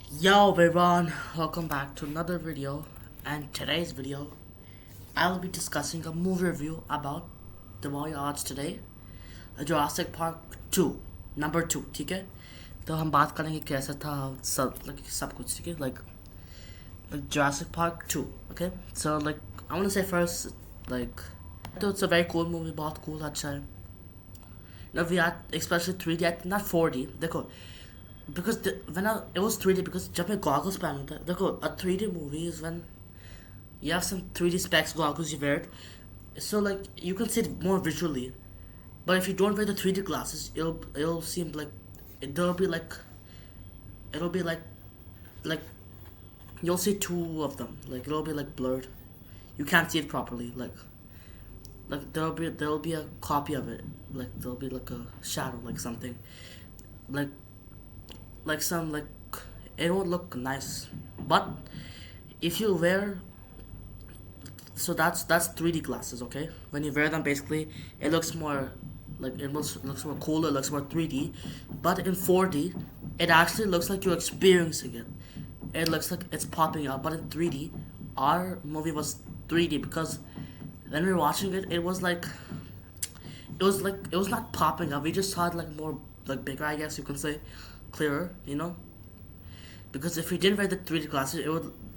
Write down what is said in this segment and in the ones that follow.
Yo everyone, welcome back to another video, and today's video I will be discussing a movie review about the YALL today, Jurassic Park 2 number 2. ठीक है, तो हम बात करेंगे कैसा था सब कुछ, ठीक है, like Jurassic Park 2. Okay, so like I want to say first, like so it's a very cool movie, बहुत cool, अच्छा है. Now we had especially 3D, not 4D. देखो, because it was 3D because जब मैं goggles पहना था, देखो, a 3D movie is when you have some 3D specs goggles you wear it, so like you can see it more visually. But if you don't wear the 3D glasses, it'll seem like it'll be like you'll see two of them, like it'll be like blurred. You can't see it properly, like there'll be a copy of it, like there'll be like a shadow, like something, like some like it won't look nice. But if you wear, so that's 3D glasses, okay? When you wear them, basically it looks more like looks more cooler, looks more 3D. But in 4D, it actually looks like you're experiencing it. It looks like it's popping out. But in 3D, our movie was 3D because when we were watching it, it was not popping up. We just saw it like more like bigger, I guess you can say, clearer, you know. Because if we didn't wear the 3D glasses,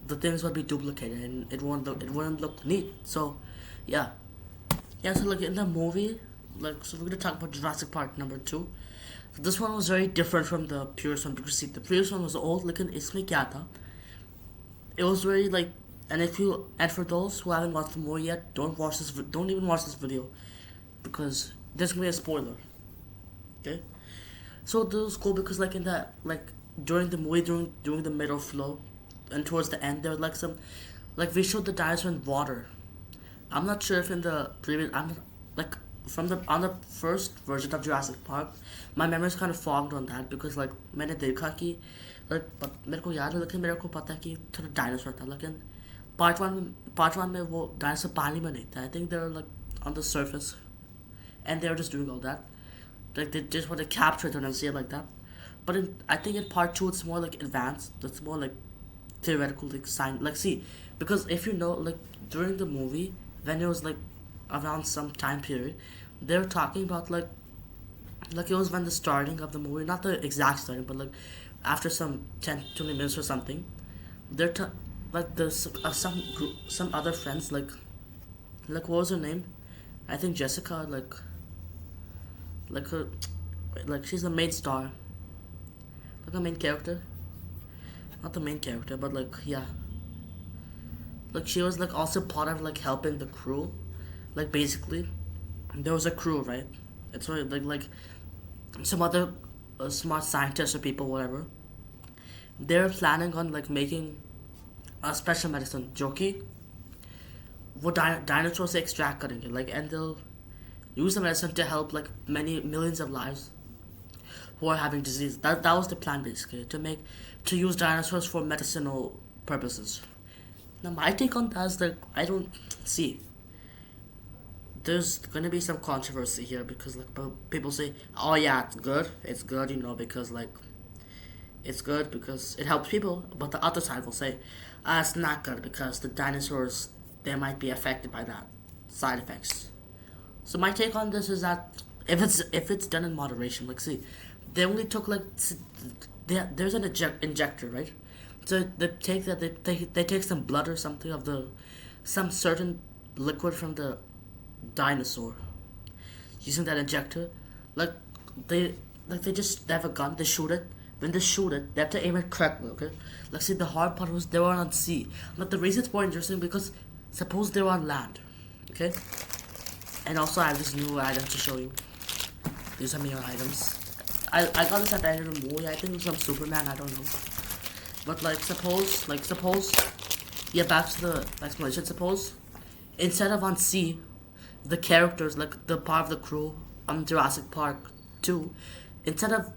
the things would be duplicated and it wouldn't look neat. So, yeah. So like in the movie, so we're gonna talk about Jurassic Park number 2. So this one was very different from the previous one because see, the previous one was old. लेकिन इसमें क्या था? It was very like, and for those who haven't watched the movie yet, don't even watch this video because there's gonna be a spoiler. Okay. So this was cool because like in that, like during the movie, during the middle flow and towards the end, there was like some, like we showed the dinosaur in water. I'm not sure if in the previous, I'm like on the first version of Jurassic Park, my memory's kind of fogged on that because like मैंने देखा कि like मेरे को याद है, लेकिन मेरे को पता है कि थोड़ा डायनासोर था, लेकिन part one में वो डायनासोर पानी में नहीं था. I think they were like on the surface and they were just doing all that. Like they just want to capture it and see it like that. But I think in part 2 it's more like advanced. It's more like theoretical, like science. Like see, because if you know, like during the movie when it was like around some time period, they were talking about like it was when the starting of the movie, not the exact starting, but like after some 10-20 minutes or something, they're like there's some other friends, like what was her name? I think Jessica, like her, like she's the main star, like a main character, not the main character, but like yeah, like she was like also part of like helping the crew, like basically there was a crew, right? It's really like some other smart scientists or people, whatever. They're planning on like making a special medicine, जो कि वो dinosaur से extract करेंगे, like, and they'll use the medicine to help like many millions of lives who are having disease. That was the plan basically, to use dinosaurs for medicinal purposes. Now my take on that is that I don't see. There's gonna be some controversy here because like people say, oh yeah, it's good, you know, because like it's good because it helps people. But the other side will say, it's not good because the dinosaurs, they might be affected by that side effects. So my take on this is that if it's done in moderation, like see, they only took like there's an injector, right? So they take some blood or something of some certain liquid from the dinosaur, using that injector, like they have a gun, they shoot it. When they shoot it, they have to aim it correctly, okay? Like see, the hard part was they were on sea. But the reason it's more interesting because suppose they were on land, okay? And also I have this new item to show you. These are my items. I got this at the end of the movie. I think it was some Superman, I don't know. But like suppose yeah, back to the explanation. Suppose instead of on sea, the characters, like the part of the crew on Jurassic Park 2, instead of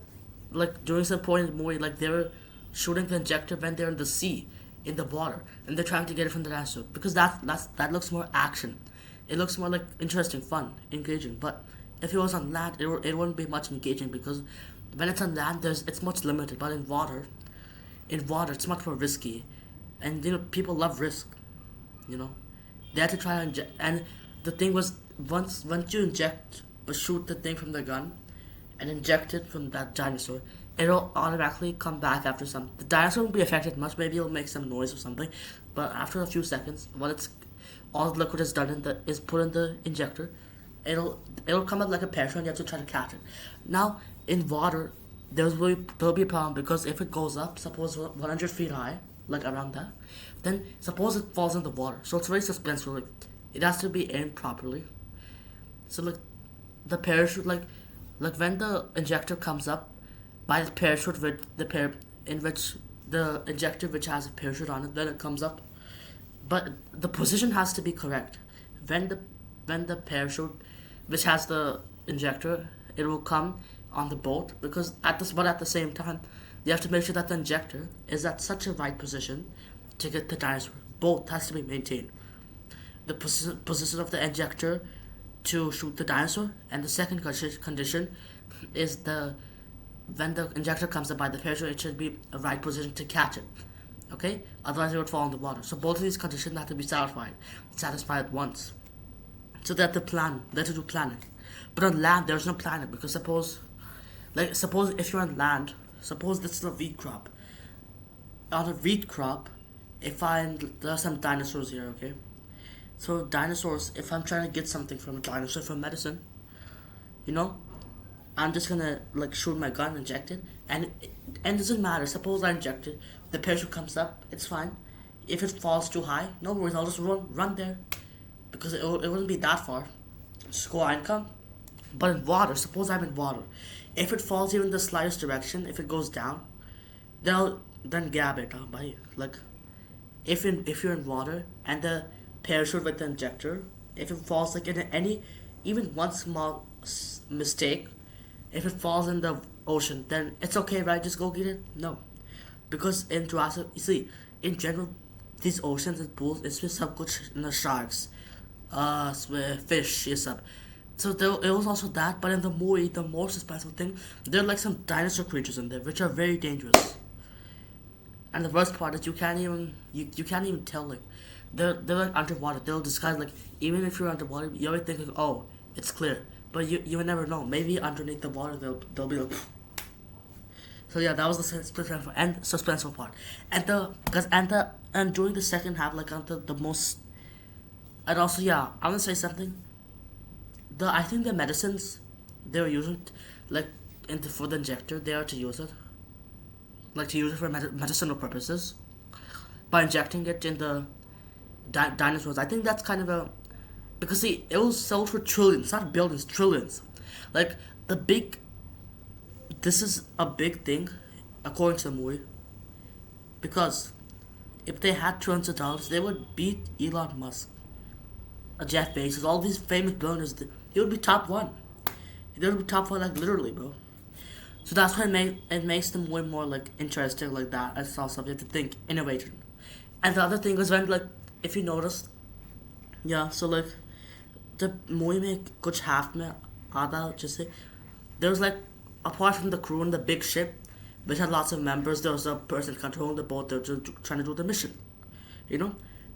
like during some point in the movie, like they were shooting the injector when they're in the sea, in the water, and they're trying to get it from the dinosaur because that looks more action. It looks more like interesting, fun, engaging. But if it was on land, it wouldn't be much engaging because when it's on land, it's much limited. But in water, In water, it's much more risky, and people love risk. You know, they had to try to inject, and the thing was once you inject or shoot the thing from the gun, and inject it from that dinosaur, it'll automatically come back after some. The dinosaur won't be affected much. Maybe it'll make some noise or something, but after a few seconds, when it's all the liquid is done is put in the injector, it'll come out like a parachute, and you have to try to catch it. Now in water, there'll be a problem because if it goes up, suppose 100 feet high, like around that, then suppose it falls in the water. So it's very suspenseful. Like it has to be aimed properly. So like the parachute, like when the injector comes up by the parachute with in which the injector which has a parachute on it, then it comes up. But the position has to be correct. When the parachute which has the injector, it will come on the boat because at the same time you have to make sure that the injector is at such a right position to get the dinosaur. Both has to be maintained. The position of the injector to shoot the dinosaur, and the second condition is when the injector comes up by the parachute, it should be a right position to catch it. Okay? Otherwise it would fall in the water. So both of these conditions have to be satisfied at once. So they have to do planning. But on land there's no planning because suppose if you're on land, suppose this is a wheat crop. On a wheat crop, there are some dinosaurs here, okay? So dinosaurs, if I'm trying to get something from a dinosaur for medicine, I'm just gonna shoot my gun, inject it, and it doesn't matter. Suppose I inject it, the parachute comes up, it's fine. If it falls too high, no worries, I'll just run there because it wouldn't be that far. Just go and come. But in water, suppose I'm in water, if it falls even the slightest direction, if it goes down, then grab it, buddy. If you're in water and the parachute with the injector, if it falls in any, even one small mistake, if it falls in the ocean, then it's okay, right? Just go get it. No, because in Jurassic, you see, in general, these oceans and pools, इसमें सब कुछ sharks, fish, ये सब. So it was also that, but in the movie, the more suspenseful thing, there are some dinosaur creatures in there, which are very dangerous. And the worst part is you can't even tell, they're underwater. They'll disguise, even if you're underwater, you always think oh, it's clear, but you will never know. Maybe underneath the water they'll be like. So yeah, that was the suspenseful part, and during the second half, the most, and also I'm gonna say something. I think the medicines they were using, for the injector, they are to use it, to use it for medicinal purposes, by injecting it in the dinosaurs. I think that's kind of because see, it was sold for trillions, not billions, trillions. This is a big thing, according to the movie, because if they had trillions of dollars, they would beat Elon Musk, Jeff Bezos, all these famous billionaires. He would be top one. They would be top one, literally, bro. So that's why it makes them way more interesting, that. It's all subject to think, innovation. And the other thing was when if you noticed, so the movie में कुछ half में आधा जैसे there was apart from the crew and the big ship, which had lots of members, there was a person controlling the boat. They were just trying to do the mission,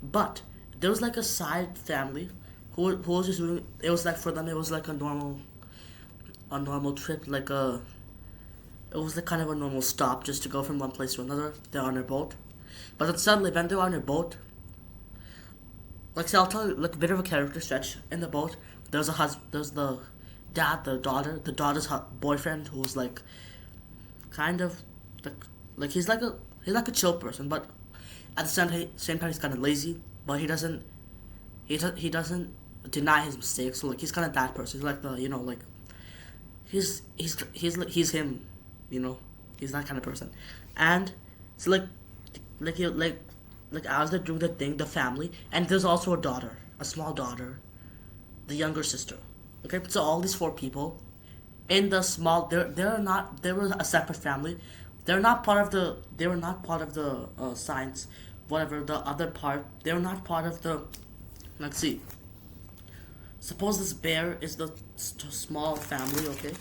But there was a side family who was just doing. It was for them. It was a normal trip. It was kind of a normal stop just to go from one place to another. They're on their boat, but then suddenly when they're on their boat, so I'll tell you a bit of a character stretch in the boat. There's the dad, the daughter, the daughter's boyfriend, who's kind of he's like a chill person, but at the same time he's kind of lazy, but he doesn't deny his mistakes. So he's kind of that person. He's he's him, he's that kind of person. And so as they're doing the thing, the family, and there's also a daughter, a small daughter, the younger sister. Okay, so all these four people in the small, they were a separate family. They were not part of the science, whatever the other part. They were not part of the. Let's see. Suppose this bear is the small family. Okay.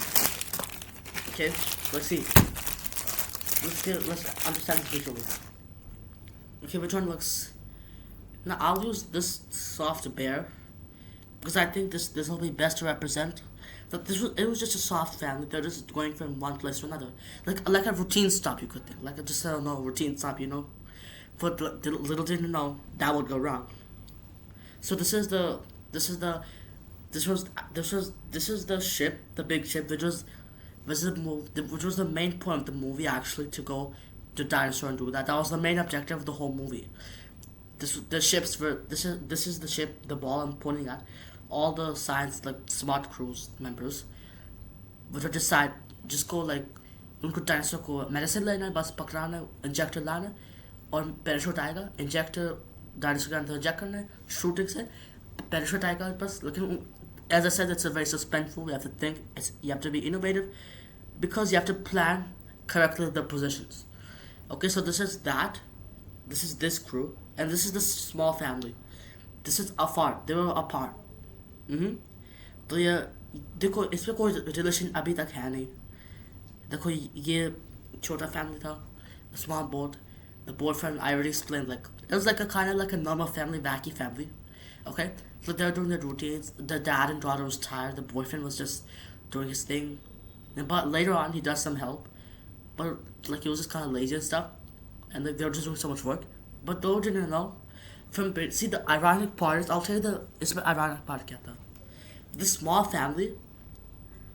Let's see. let's understand this visually. Okay, which one looks? Now I'll use this soft bear because I think this will be best to represent. That it was just a soft family. They're just going from one place to another, like a routine stop. You could think like just a no routine stop. But little did you know that would go wrong. So this is the this is the ship, the big ship, which was the main point of the movie actually, to go to dinosaur and do that. That was the main objective of the whole movie. This is the ship, the ball I'm pointing at. All the science like smart crews members, which are just go like उनको dinosaur को medicine लेना है, बस पकड़ाना, injector लाना और parachute आएगा, injector dinosaur के अंदर inject करना है, shooting से parachute आएगा बस. लेकिन as I said, it's a very suspenseful. You have to think. You have to be innovative because you have to plan correctly the positions. Okay, so this is that. This is this crew, and this is the small family. This is apart. They were apart. तो ये देखो इसमें कोई relation अभी तक है नहीं. देखो ये छोटा family था, a small boat, the boyfriend I already explained, like it was like a kind of like a normal family, wacky family. Okay, so they're doing their routines. The dad and daughter was tired. The boyfriend was just doing his thing, but later on he does some help, but like he was just kind of lazy and stuff, and like they were just doing so much work. But those didn't know. See, the ironic part is, I'll tell you the ironic part क्या था. This small family,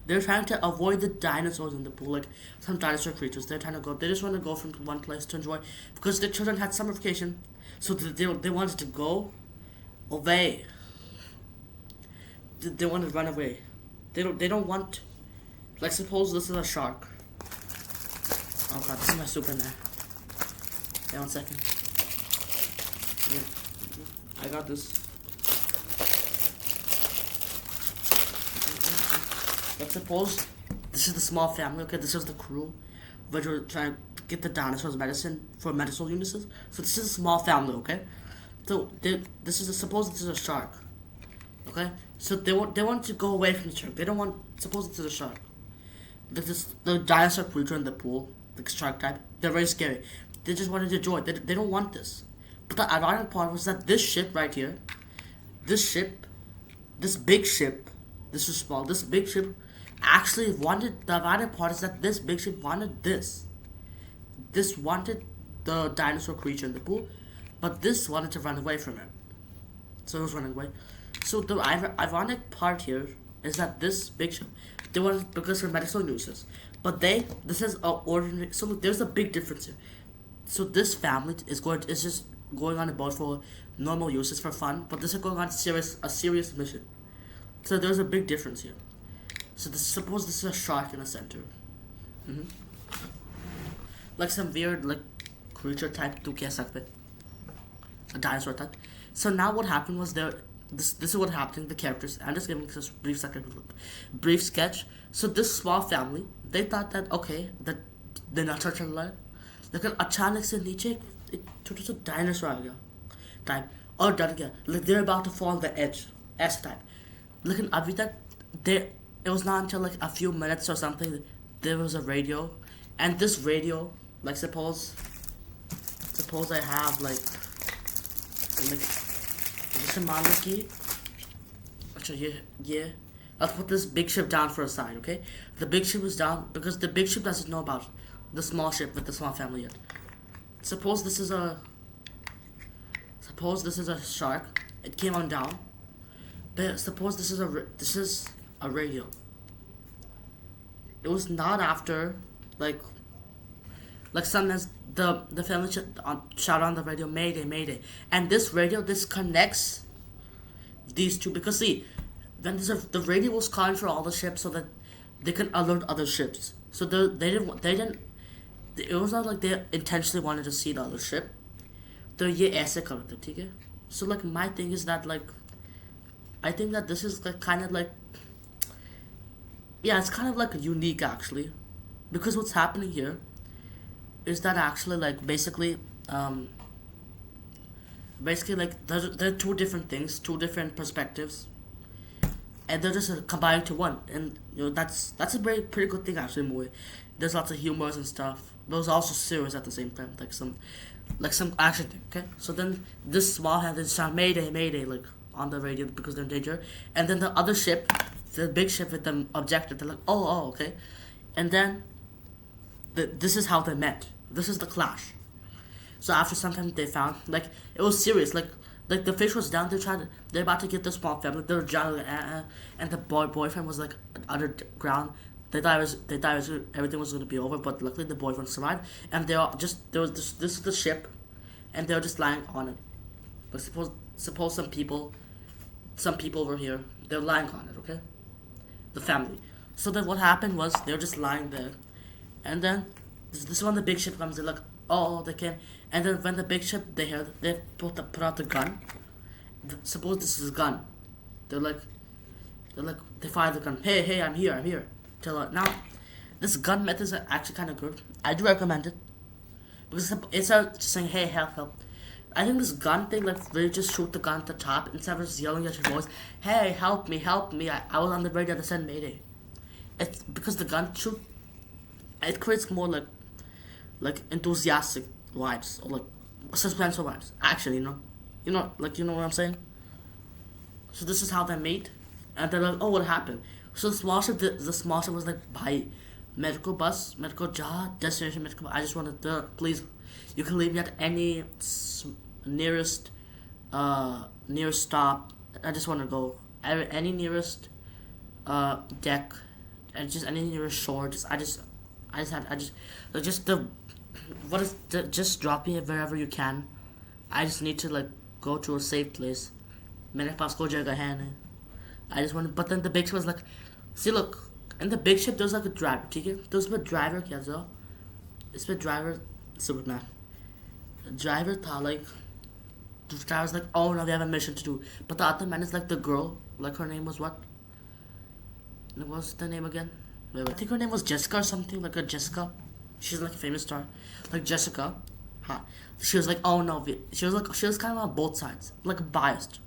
they're trying to avoid the dinosaurs in the pool, like some dinosaur creatures. They're trying to go. They just want to go from one place to enjoy, because their children had summer vacation, so they wanted to go away. They want to run away. They don't want, like, suppose this is a shark. Oh god, this is my Superman. Yeah, 1 second. Yeah, I got this. Let's suppose this is the small family. Okay, this is the crew, which are trying to get the dinosaurs medicine for medical uses. So this is a small family. Okay, so suppose this is a shark. Okay, so they want to go away from the shark. They don't want, suppose this is a shark. The dinosaur creature in the pool, the shark type. They're very scary. They just wanted to enjoy. They don't want this. But the ironic part was that this ship right here, this big ship, this is small. This big ship actually wanted. The ironic part is that this big ship wanted this. This wanted the dinosaur creature in the pool, but this wanted to run away from it. So it was running away. So the ironic part here is that this big ship, they wanted because for medical uses, but this is a ordinary. So look, there's a big difference here. So this family is just going on a boat for normal uses for fun, but this is going on a serious mission. So there's a big difference here. So suppose this is a shark in the center, like some weird like creature type to keh sakte, a dinosaur type. So now what happened was this is what happened. The characters. I'm just giving this brief sketch. So this small family, they thought that okay, that the nature चल रहा है, लेकिन अचानक से नीचे एक छोटा सा dinosaur आ गया type और डर गया, like they're about to fall on the edge S type. लेकिन अभी तक it was not until like a few minutes or something there was a radio, and this radio, like suppose I have like जैसे मान लो कि अच्छा ये I'll put this big ship down for a side, okay? The big ship is down because the big ship doesn't know about the small ship with the small family yet. Suppose this is a shark. It came on down. But suppose this is a radio. It was not after like sometimes the family shout on the radio, Mayday, Mayday, and this radio connects these two, because see, when the radio was calling for all the ships so that they can alert other ships. So they didn't. It was not like they intentionally wanted to see the other ship. तो ये ऐसे करते, ठीक है? So like my thing is that like I think that this is like kind of like, yeah, it's kind of like unique actually, because what's happening here is that actually like basically like there are two different things, two different perspectives, and they're just combined to one, and you know that's a pretty good thing actually. Moai, there's lots of humors and stuff. but it was also serious at the same time, like some action thing. Okay, so then this small hand is shouting Mayday, Mayday, like on the radio because they're in danger, and then the other ship, the big ship with the objective, they're like, oh, okay, and then this is how they met. This is the clash. So after some time, they found like it was serious. Like the fish was down. They're about to get the small family. They were drowning, and the boyfriend was like underground. They thought everything was gonna be over, but luckily the boyfriend survived. And they all just there was this is the ship, and they were just lying on it. But suppose some people were here. They're lying on it. Okay, the family. So then what happened was they were just lying there, and then this is when the big ship comes. They're like, oh, they came, and then when the big ship they put out the gun. Suppose this is a gun. They fire the gun. Hey, I'm here. Tell her now. This gun method is actually kind of good. I do recommend it because it's just saying hey help. I think this gun thing, like, they just shoot the gun at the top instead of just yelling at your voice, hey, help me. I was on the radio that said Mayday. It's because the gun shoot, it creates more like enthusiastic vibes or like suspenseful vibes. Actually, you know what I'm saying. So this is how they made, and they're like, oh, what happened? So the small ship was like by medical destination medical. I just wanted to please, you can leave me at any nearest stop. I just want to go any nearest deck, and just any nearest shore. Just drop me wherever you can. I just need to like go to a safe place. मेरे पास कोई जगह है नहीं. I just wanted, but then the big ship was like, see look, in the big ship there was like a driver, ठीक है? तो उसमें driver क्या था? इसमें driver Superman. The driver था like, the driver was like, oh no, we have a mission to do. But the other man is like the girl, like her name was what? What's the name again? Wait, I think her name was Jessica or something, like a Jessica. She's like a famous star, like Jessica. Huh. She was like, oh no, she was kind of on both sides, like biased.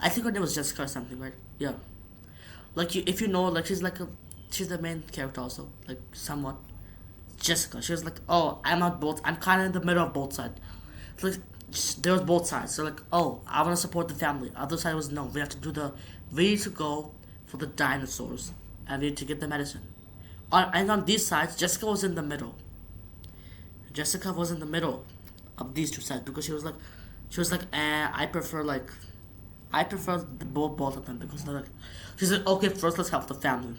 I think her name was Jessica or something, right? Yeah. Like if you know, like she's the main character also, like somewhat. Jessica, she was like, oh, I'm kind of in the middle of both sides. So like there was both sides. So like, oh, I want to support the family. Other side was no, we need to go for the dinosaurs, and we need to get the medicine. And on these sides, Jessica was in the middle. Jessica was in the middle of these two sides because she was like, I prefer both of them because they're like, she's like, okay, first let's help the family,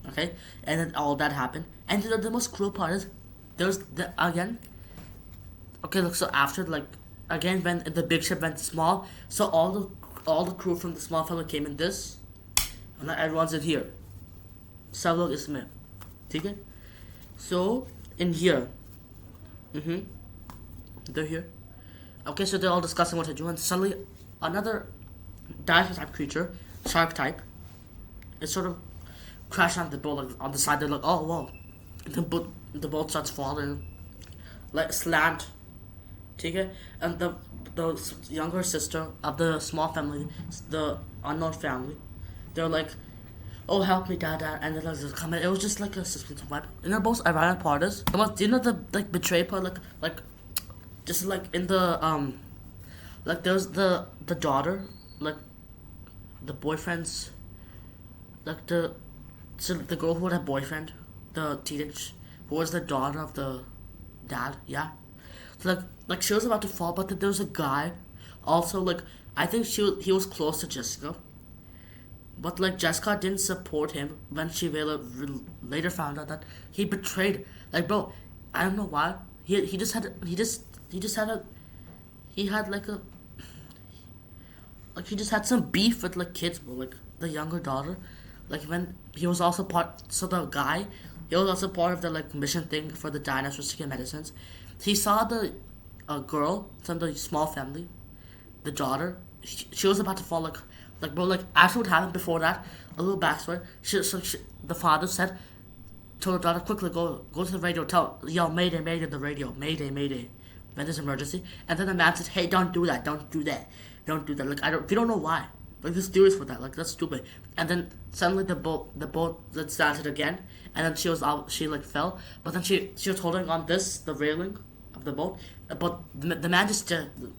okay, and then all that happened, and the most cruel part is okay, look, so after like again when the big ship went small, so all the crew from the small family came in this, and then everyone's in here. सब लोग इसमें, ठीक है? So in here, they're here. Okay, so they're all discussing what to do, and suddenly another dinosaur type creature, shark type, it sort of crashed on the boat, like on the side. They're like, oh whoa, the boat starts falling, like slant, okay? And the younger sister of the small family, the unknown family, they're like, oh help me, dad, and then like comment. It was just like a suspenseful vibe. And the most ironic part is, do you know the like betray part, like just like in the like there's the daughter, like the boyfriend's, like the girl who had a boyfriend, the teenage, who was the daughter of the dad, yeah. So like she was about to fall, but then there was a guy, also like I think he was close to Jessica, but like Jessica didn't support him when she later found out that he betrayed. Like bro, I don't know why he had some beef with like kids, bro, like the younger daughter, like when he was also part. So the guy, he was also part of the like mission thing for the dinosaurs to get medicines. He saw the girl from the small family, the daughter. She was about to fall, like bro, like after what happened before that, a little backstory. The father told the daughter, quickly go to the radio, yell Mayday, Mayday, the radio, Mayday, Mayday, when there's an emergency. And then the man said, hey, don't do that. Like we don't know why. Like there's theories for that. Like that's stupid. And then suddenly the boat like started again, and then she was out. She like fell, but then she was holding on the railing of the boat. But the man just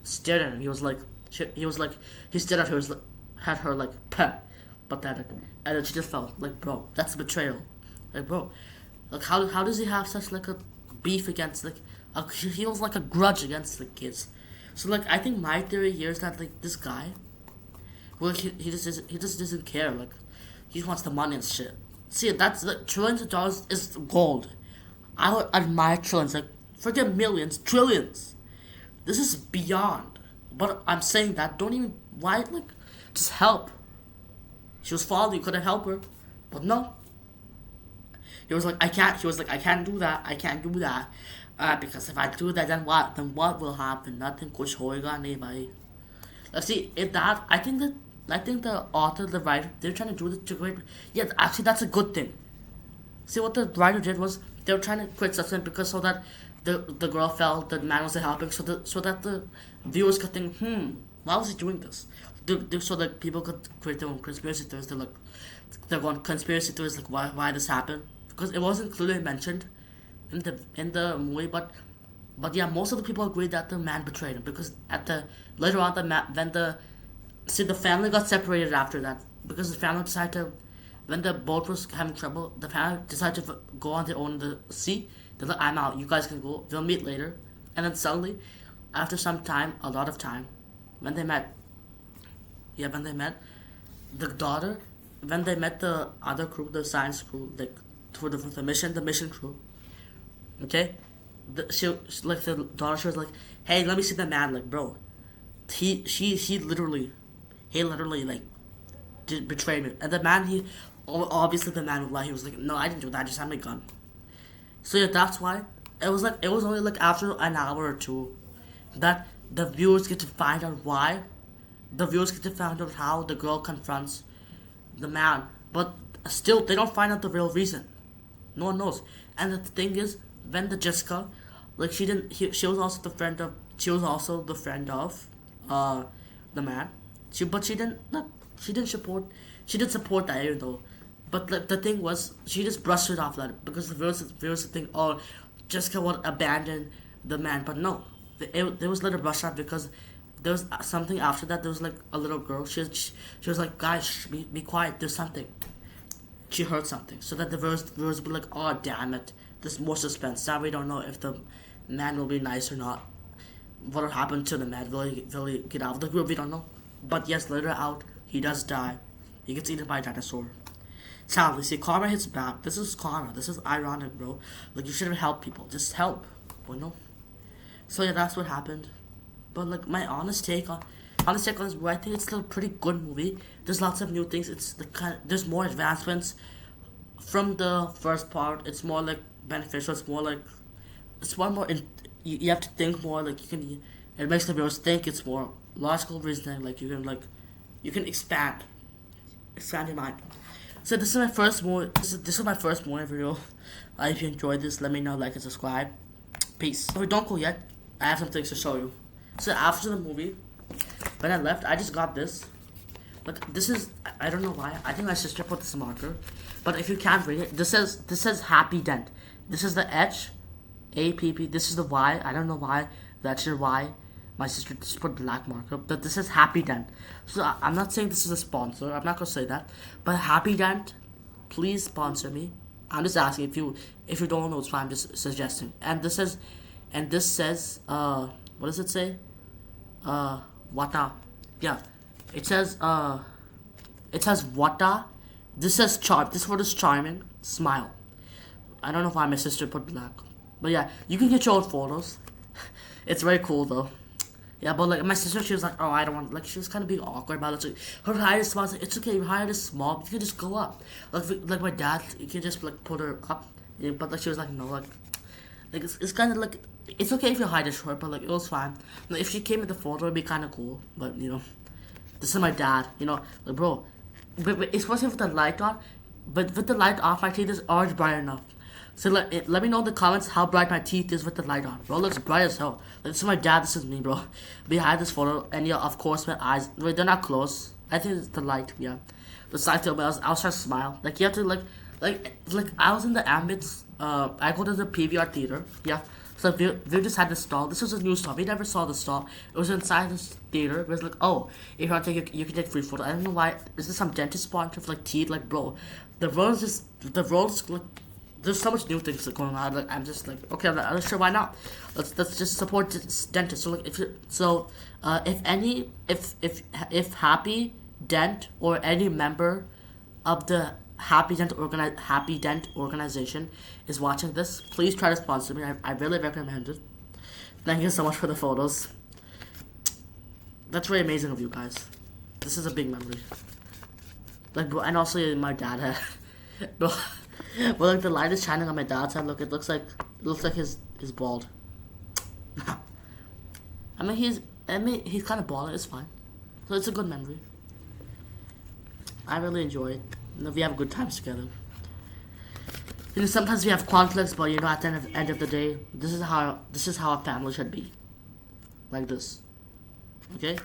stared at him. He was like he stared at her. He was like, had her like pathetic, and then she just fell. Like bro, that's betrayal. Like bro, like how does he have such like a beef against like he feels like a grudge against the kids. So like I think my theory here is that like this guy, well he just doesn't care. Like he just wants the money and shit. See, that's the trillions of dollars is gold. I would admire trillions. Like forget millions, trillions. This is beyond. But I'm saying that don't even why like just help. She was falling. You couldn't help her, but no. He was like I can't. He was like I can't do that. I can't do that. Because if I do that, then what? Then what will happen? Nothing. कुछ होएगा नहीं भाई. Let's see if that. I think the author, the writer, they're trying to do this to create. Yeah, actually, that's a good thing. See what the writer did was they were trying to create suspense because so that the girl fell, the man wasn't helping, so that the viewers could think, why was he doing this? So that people could create their own conspiracy theories. They're going conspiracy theories like why this happened because it wasn't clearly mentioned in the movie, but yeah, most of the people agreed that the man betrayed him because later on the family got separated after that because the family decided to when the boat was having trouble, the family decided to go on their own in the sea. They're like, I'm out, you guys can go, we'll meet later. And then suddenly, after some time, a lot of time, when they met, the daughter, when they met the other crew, the science crew, like for the mission crew, okay, the daughter, she was like, hey, let me see the man, like, bro, he literally like did betray me, and the man obviously the man would lie. He was like, no, I didn't do that. I just had my gun. So yeah, that's why it was only like after an hour or two that the viewers get to find out why. The viewers get to find out how the girl confronts the man, but still they don't find out the real reason. No one knows. And the thing is, when the Jessica, like she was also the friend of the man. She didn't support that even though. But the thing was, she just brushed it off that because the viewers think, oh, Jessica would abandon the man, but no, there was a little brush off because there was something after that. There was like a little girl. She was like, guys, be quiet. There's something. She heard something, so that the viewers would be like, oh damn it, there's more suspense. Now we don't know if the man will be nice or not. What will happen to the man? Will he get out of the group? We don't know. But yes, later out, he does die. He gets eaten by a dinosaur. Sadly, see, karma hits back. This is karma. This is ironic, bro. Like, you shouldn't help people. Just help. You know? So, yeah, that's what happened. But, like, my honest take on this movie, I think it's still a pretty good movie. There's lots of new things. There's more advancements from the first part. It's more, like, beneficial. It's one more, you have to think more. Like, it makes the viewers think. It's more logical reasoning. Like, you can expand your mind. So this is my first movie. This is my first movie video. If you enjoyed this, let me know, like and subscribe. Peace. If we don't go yet, I have some things to show you. So after the movie, when I left, I just got this. Like this is, I don't know why. I think my sister put this marker, but if you can't read it, this says Happydent. This is the H, A P P. This is the Y. I don't know why. That's your Y. My sister just put black marker, but this is Happydent. So I'm not saying this is a sponsor. I'm not gonna say that. But Happydent, please sponsor me. I'm just asking if you don't know, it's fine. I'm just suggesting. And this says, what does it say? Wata. Yeah, it says Wata. This says charm. This word is charming. Smile. I don't know why my sister put black, but yeah, you can get your own photos. It's very cool though. Yeah, but like my sister, she was like, oh, I don't want. Like she was kind of being awkward about it. So her height is small. Like, it's okay. Your height is small. You can just go up. Like my dad, you can just like put her up. Yeah, but like she was like, no, like it's kind of like it's okay if your height is short, but like it was fine. Like, if she came in the photo, it'd be kind of cool. But you know, this is my dad. You know, like bro, but especially with the light on. But with the light off, my teeth is already bright enough. So let me know in the comments how bright my teeth is with the light on. Bro, it looks bright as hell. Like, this is my dad, this is me, bro. Behind this photo, and yeah, of course my eyes, wait, they're not close. I think it's the light. Yeah, the sight of it. I was trying to smile. Like you have to like I was in the ambits. I go to the PVR theater. Yeah. So they just had this stall. This was a new stall. We never saw the stall. It was inside this theater. It was like, oh, if you want to take, you can take free photo. I don't know why. Is this some dentist spot with like teeth? Like, bro, the world's like, there's so much new things going on. Like, I'm just like, okay, I'm not sure why not. Let's just support dentists. So like, if Happydent or any member of the Happydent organization is watching this, please try to sponsor me. I really recommend it. Thank you so much for the photos. That's very amazing of you guys. This is a big memory. Like, bro, and also my dad had, bro. Well, like the light is shining on my dad's head. Look, it looks like he's bald. I mean he's kind of bald. It's fine. So it's a good memory. I really enjoy it. You know, we have good times together. You know, sometimes we have conflicts, but you know, at the end of the day, this is how a family should be. Like this. Okay?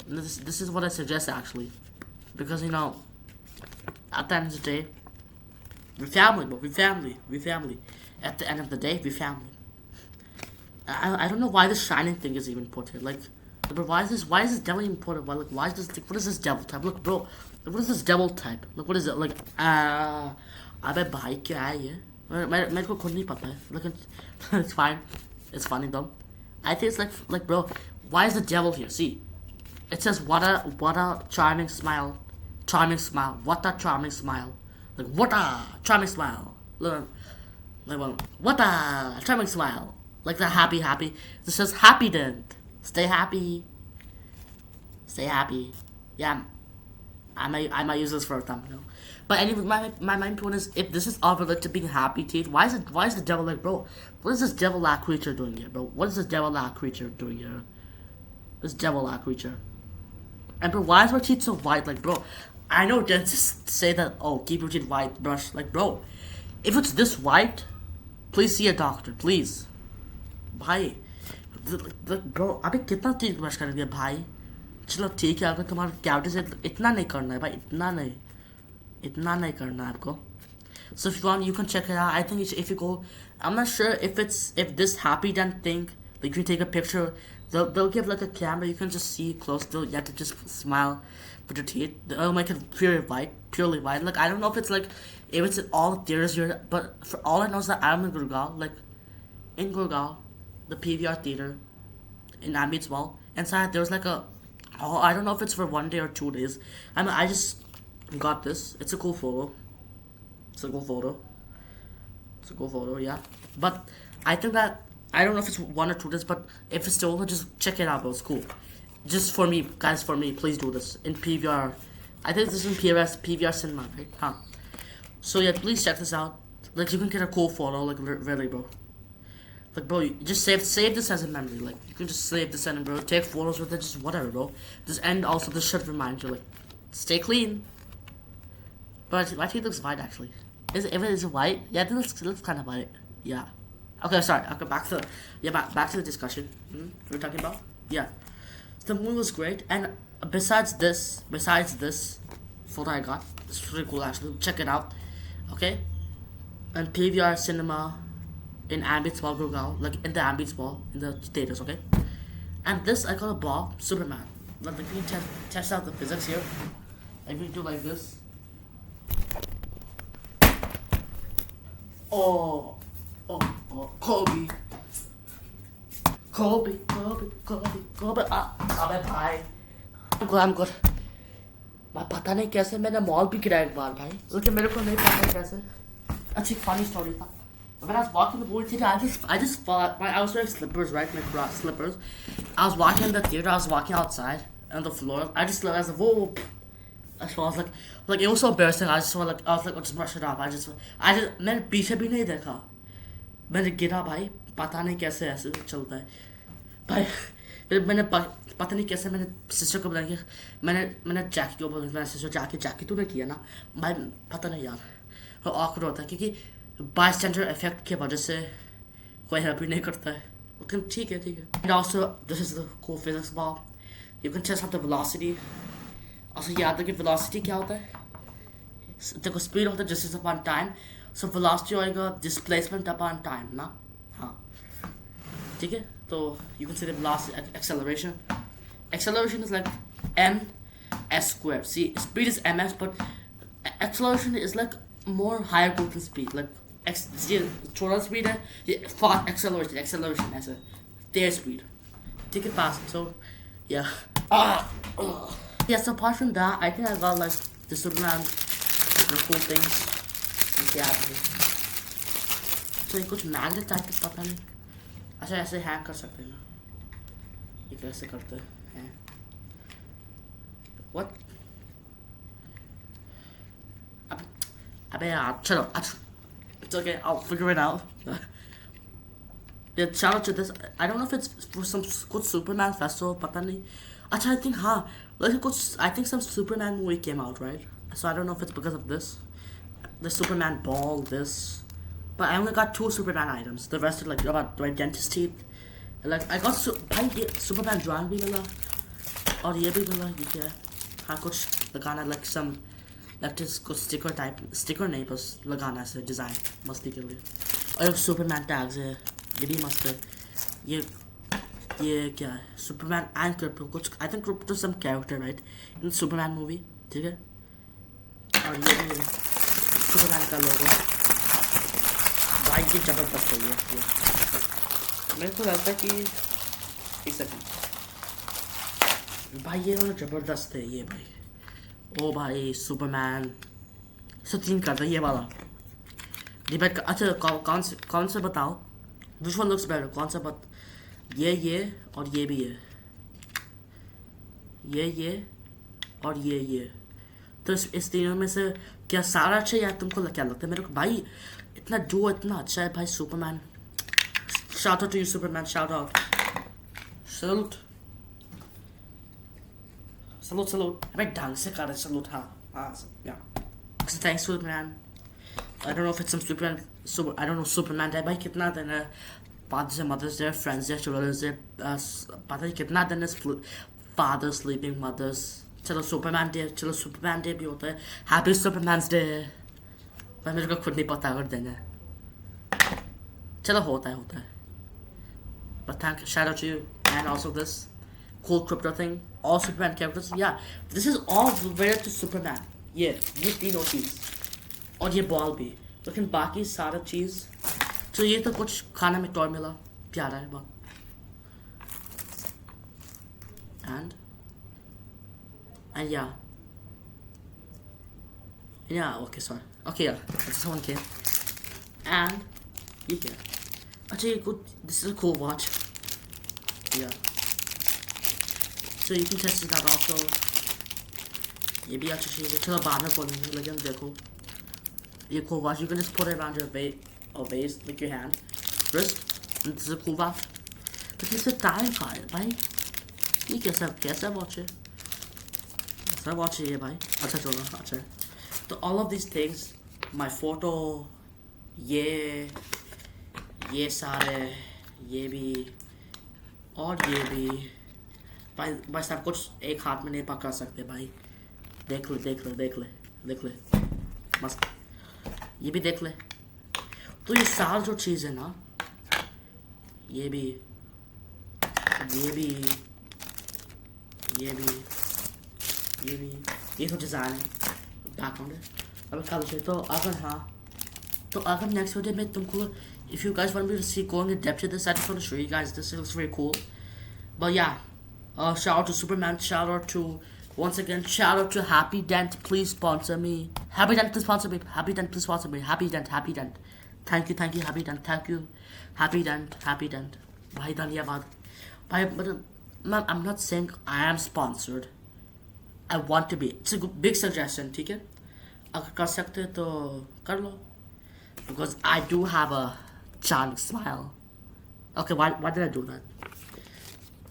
And this is what I suggest actually. Because you know, at the end of the day, we're family, but we're family. At the end of the day, we're family. I don't know why this shining thing is even put here. Like, but why is this devil even put here? Why is this? What is this devil type? Look, bro. What is this devil type? Look, what is it? Like, अबे भाई क्या है ये? मेरे को खुद नहीं पता है. Look, it's fine. It's funny though. I think it's like bro, why is the devil here? See, it says what a charming smile, what a charming smile. Like, what a charming smile. Look, like, what a charming smile. Like the happy. This says Happydent. Stay happy. Yeah, I might use this for a thumbnail. But anyway, my main point is, if this is all related to being happy, teeth, why is the devil like, bro? What is this devil-like creature doing here, bro? What is this devil-like creature doing here? This devil-like creature. And bro, why is my teeth so white? Like, bro, I know dentists say that, oh, keep your teeth white, brush. Like, bro, if it's this white, please see a doctor, please. भाई, bro, अबे कितना teeth brush करेंगे भाई? चलो ठीक है, अगर तुम्हारा कैविटी से इतना नहीं करना है भाई, इतना नहीं करना है आपको. So if you want, you can check it out. I think if you go, I'm not sure if this Happydent thing, like you can take a picture. They'll give like a camera. You can just see close. You have to just smile with your teeth. They'll make it purely white. Like, I don't know if it's in all theaters here, but for all I know is that I'm in Gurgaon. Like, in Gurgaon, the PVR theater in Ambit's Wall. Inside there was like I don't know if it's for 1 day or 2 days. I mean, I just got this. It's a cool photo. Yeah. But I think that, I don't know if it's 1 or 2 days, but if it's still, just check it out, bro. It's cool. Just for me, guys, please do this in PVR. I think this is in PVR cinema, right? Huh. So yeah, please check this out. Like, you can get a cool photo, like, really, bro. Like, bro, you just save this as a memory. Like, you can just save this and, bro, take photos with it, just whatever, bro. And also, this should remind you, like, stay clean. But my teeth looks white, actually. Is it white? Yeah, it looks kind of white. Yeah. Okay, sorry. Okay, back to the discussion. We're talking about. Yeah. The movie was great, and besides this photo I got, it's pretty cool actually. Check it out. Okay. And PVR cinema in Ambit's Wall, Gurgaon, like in the Ambit's Wall in the theaters. Okay. And this I got a ball, Superman. Like, we can test out the physics here. Like, we do like this. Oh, Kobe. अबे भाई, I'm good. मैं पता नहीं कैसे मैंने mall भी गिरा एक बार भाई, लेकिन मेरे को नहीं पता कैसे. अच्छी funny story था. When I was walking the movie theater, I just thought, I was wearing slippers, right? My cross slippers. I was walking in the theater. I was walking outside on the floor. I just realized, whoa. I was like, it was so embarrassing. I was like, oh, just brush it off. मैंने पीछे भी नहीं देखा. मैंने गिरा भाई, पता नहीं कैसे ऐसे चलता है भाई. फिर मैंने पता नहीं कैसे मैंने सिस्टर को बुलाया. मैंने जैकी को बोला, मैंने सिस्टर जैकी तूने किया ना भाई, पता नहीं यार. वो awkward होता है क्योंकि bystander effect की वजह से कोई help भी नहीं करता है. लेकिन ठीक है. And also, this is the cool physics ball. You can test out the velocity. Also याद रखिए velocity क्या होता है? देखो speed होता है distance upon time. So velocity होएगा displacement upon time ना? हाँ. ठीक है? तो you can say the velocity acceleration. Acceleration is like ms squared. See, speed is ms, but acceleration is like more higher growth than speed. Like total speed है ये fast acceleration ऐसे तेज speed. Take it fast. So yeah. Yeah. So apart from that, I think I got like the Superman, the cool things. Yeah. So ये कुछ magnet type का पता नहीं. अच्छा ऐसे हैक कर सकते हैं ना? ये कैसे करते हैं? What? अबे यार चलो अच्छा. It's okay. I'll figure it out. Yeah, shout out to this. I don't know if it's for some good Superman festival, पता नहीं. Actually, I think I think some Superman movie came out, right? So I don't know if it's because of this, the Superman ball, this. But I only got 2 Superman items. The rest are like about my dentist teeth. Like I got Superman drawing भी मिला, और ये भी मिला ये क्या? हाँ कुछ लगाना like some like just कुछ sticker नहीं बस लगाना से design मस्ती के लिए. और Superman tags है. ये भी मस्त है. ये क्या है? Superman and Crypto कुछ I think Crypto some character right in Superman movie. ठीक है? और ये भी Superman का लोगो. भाई ये जबरदस्त है ये. मेरे को लगता है कि एक सेकंड. भाई ये वाला जबरदस्त है ये भाई. ओ भाई Superman. तीन करता है ये वाला. डिबेट अच्छा कौन से बताओ? Which one looks better? कौन सा बत? ये और ये भी है. ये और ये. तो इस तीनों में से क्या सारा अच्छा या तुमको क्या लगता है? मेरे को भाई इतना अच्छा है भाई Superman. Shout out to you Superman. Shout out. Salute. अबे ढंग से कर salute हाँ yeah. So thanks Superman. I don't know if it's some Superman. I don't know Superman Day. भाई कितना दिन है? Fathers and Mothers Day, Friends Day, Children's Day. पता नहीं कितना दिन है? Fathers, sleeping mothers. चलो Superman Day भी होता है. Happy Superman's Day. पर मेरे को खुद नहीं पता अगर दिन है. चलो होता है. But shout out to you and also this cool crypto thing. All Superman characters. Yeah, this is all related to Superman. Yeah, ये तीनों चीज. और ये बॉल भी. लेकिन बाकी सारा चीज तो ये तो कुछ खाना में टॉय मिला प्यारा है बहुत. And yeah okay sorry okay yeah this one came and ये क्या अच्छा ये good this is a cool watch yeah so you can test it out also. ये भी अच्छा चीज है. चलो बाद में बोलेंगे लेकिन देखो ये cool watch. You can just put it around your vase like your hand wrist. This is a cool watch. But this is a time file भाई. ये कैसा watch है? कैसा watch है ये भाई? अच्छा चलो अच्छा. तो all of these things, my photo, ये सारे, ये भी और ये भी भाई सब कुछ एक हाथ में नहीं पकड़ सकते भाई. देख ले मस्त. ये भी देख ले. तो ये साल जो चीज़ है ना ये भी ये तो डिज़ाइन है बैकग्राउंड है. अब कल से तो अगर नेक्स्ट वीडियो में तुमको if you guys want me to see going in depth to this, I just want to show you guys this. It looks very cool. But yeah, shout out to Superman. Shout out to Happydent. Please sponsor me. Happydent, please sponsor me. Happydent, please sponsor me. Happydent. Thank you, Happydent. Thank you, Happydent. Bhai dhanyavad. I'm not saying I am sponsored. I want to be. It's a big suggestion, ठीक है? अगर कर सकते तो कर लो. Because I do have a charming smile. Okay, why did I do that?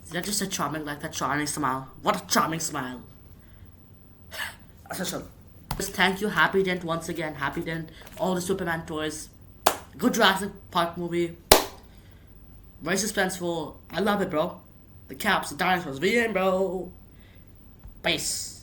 Did I just say charming like that? Charming smile. What a charming smile. Just thank you, Happydent, once again. Happydent, all the Superman toys. Good Jurassic Park movie. Very suspenseful. I love it, bro. The caps, the dinosaurs. We in, bro. Peace.